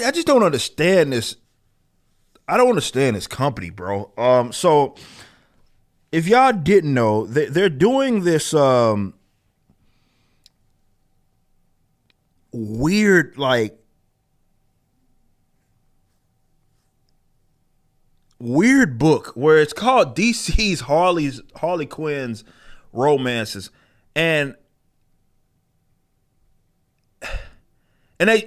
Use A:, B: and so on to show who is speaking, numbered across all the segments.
A: I just don't understand this. I don't understand this company, bro. So if y'all didn't know, they're doing this weird, like weird book where it's called DC's Harley Quinn's romances, and they,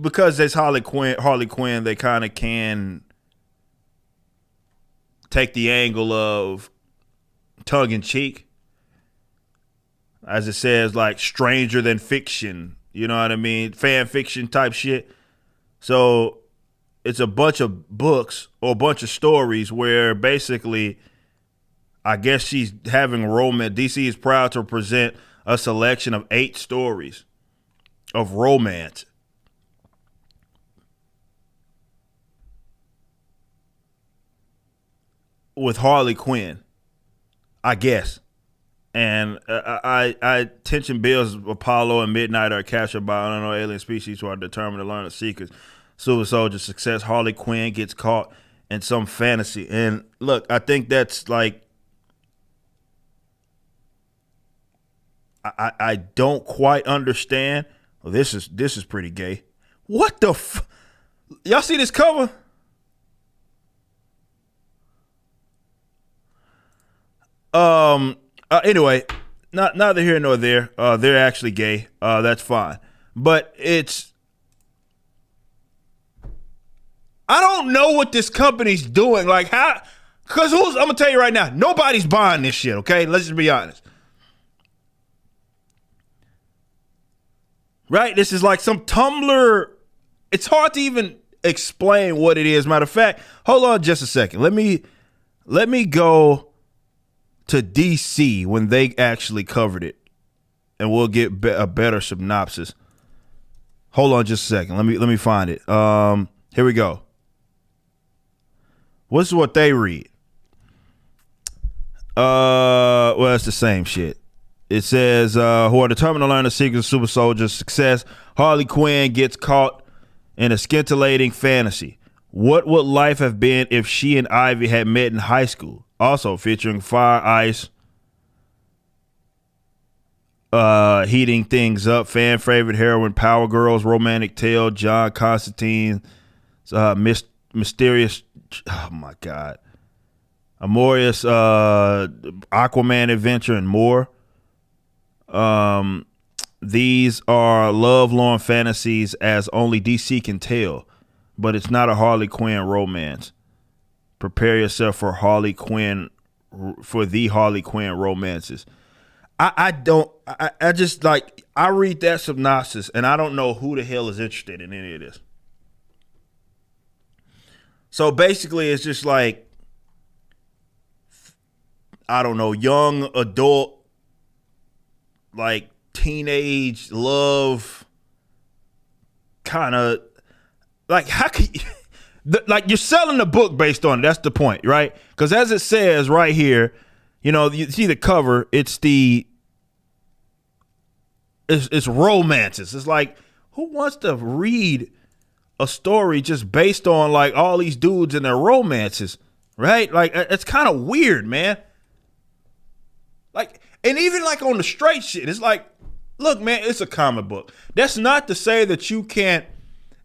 A: because there's Harley Quinn, they kind of can take the angle of tongue in cheek, as it says, like stranger than fiction. You know what I mean? Fan fiction type shit. So it's a bunch of books or a bunch of stories where basically, I guess she's having romance. DC is proud to present a selection of 8 stories of romance. With Harley Quinn, I guess. And I tension bills Apollo and Midnight are captured by unknown alien species who are determined to learn the secrets. Super Soldier success. Harley Quinn gets caught in some fantasy. And look, I think that's like, I don't quite understand. Well, this is pretty gay. What the y'all see this cover? Anyway, neither here nor there. They're actually gay. That's fine. But I don't know what this company's doing. Like how? Because I'm gonna tell you right now, nobody's buying this shit. Okay, let's just be honest. Right? This is like some Tumblr. It's hard to even explain what it is. Matter of fact, hold on just a second. Let me go to DC when they actually covered it, and we'll get a better synopsis. Hold on just a second. Let me find it. Here we go. This is what they read. Well, it's the same shit. It says, who are determined to learn the secrets of Super Soldier's success, Harley Quinn gets caught in a scintillating fantasy. What would life have been if she and Ivy had met in high school? Also featuring Fire Ice, heating things up, fan favorite heroine, Power Girls, romantic tale, John Constantine, mysterious, oh my God, Amorious, Aquaman adventure, and more. These are love-lorn fantasies as only DC can tell, but it's not a Harley Quinn romance. Prepare yourself for the Harley Quinn romances. I just like, I read that synopsis and I don't know who the hell is interested in any of this. So basically it's just like, I don't know, young adult, like teenage love, kind of like, how can you, like, you're selling the book based on it. That's the point, right? Because as it says right here, you see the cover. It's romances. It's like, who wants to read a story just based on like all these dudes and their romances, right? Like, it's kind of weird, man. Like, and even like on the straight shit, it's like, look, man, it's a comic book. That's not to say that you can't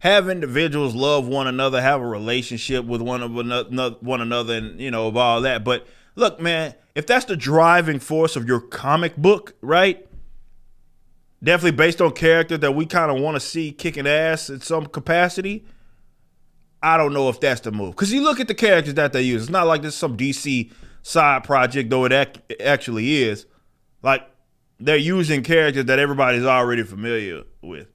A: have individuals love one another, have a relationship with one another, and of all that. But look, man, if that's the driving force of your comic book, right? Definitely based on character that we kind of want to see kicking ass in some capacity. I don't know if that's the move. Because you look at the characters that they use. It's not like this is some DC side project, though it actually is. Like, they're using characters that everybody's already familiar with.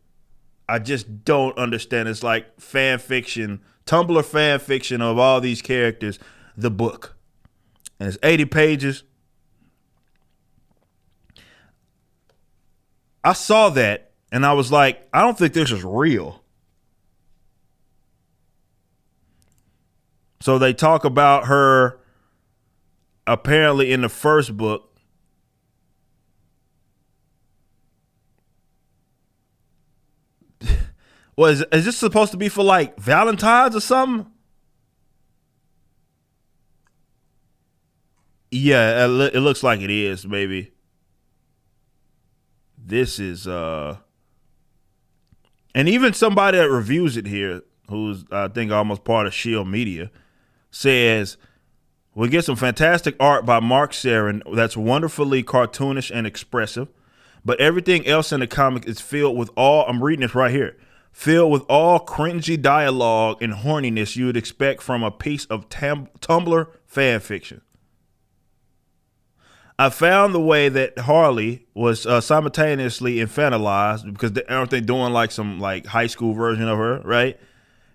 A: I just don't understand. It's like fan fiction, Tumblr fan fiction of all these characters, the book. And it's 80 pages. I saw that and I was like, I don't think this is real. So they talk about her apparently in the first book. Is this supposed to be for like Valentine's or something? Yeah, it looks like it is, maybe. This is and even somebody that reviews it here, who's I think almost part of Shield Media, says we get some fantastic art by Mark Sarin that's wonderfully cartoonish and expressive, but everything else in the comic is filled with all, I'm reading this right here, filled with all cringy dialogue and horniness you would expect from a piece of Tumblr fan fiction. I found the way that Harley was simultaneously infantilized because aren't they doing like some like high school version of her, right?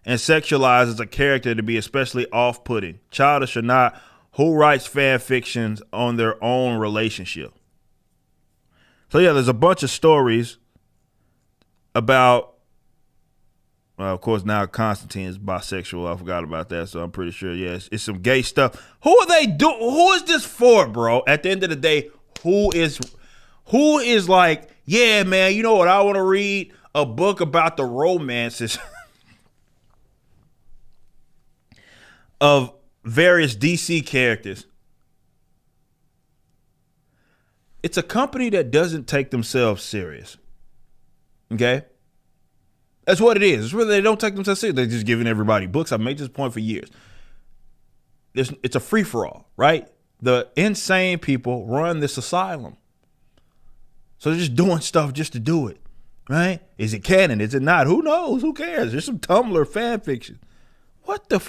A: And sexualized as a character to be especially off-putting, childish or not. Who writes fan fictions on their own relationship? So yeah, there's a bunch of stories about. Well, of course, now Constantine is bisexual. I forgot about that, so I'm pretty sure. Yes, it's some gay stuff. Who are they do? Who is this for, bro? At the end of the day, who is like, yeah, man? You know what? I want to read a book about the romances of various DC characters. It's a company that doesn't take themselves serious. Okay? That's what it is. It's really, they don't take themselves serious. They're just giving everybody books. I've made this point for years. It's a free-for-all, right? The insane people run this asylum. So they're just doing stuff just to do it, right? Is it canon? Is it not? Who knows? Who cares? There's some Tumblr fan fiction. What the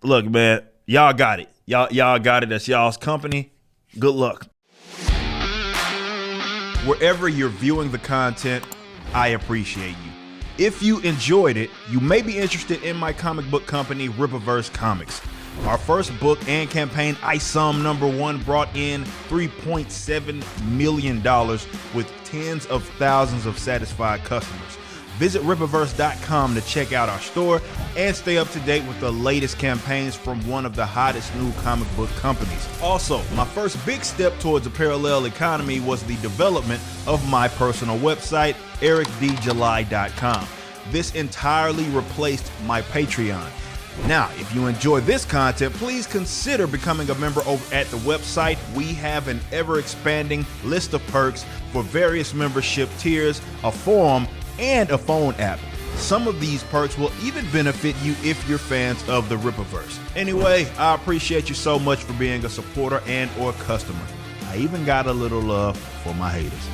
A: Look, man, y'all got it. Y'all got it. That's y'all's company. Good luck. Wherever you're viewing the content, I appreciate you. If you enjoyed it, you may be interested in my comic book company, Rippaverse Comics. Our first book and campaign, ISOM #1, brought in $3.7 million with tens of thousands of satisfied customers. Visit Rippaverse.com to check out our store and stay up to date with the latest campaigns from one of the hottest new comic book companies. Also, my first big step towards a parallel economy was the development of my personal website, ericdjuly.com. This entirely replaced my Patreon. Now, if you enjoy this content, please consider becoming a member over at the website. We have an ever-expanding list of perks for various membership tiers, a forum, and a phone app. Some of these perks will even benefit you if you're fans of the Rippaverse. Anyway, I appreciate you so much for being a supporter and or customer. I even got a little love for my haters.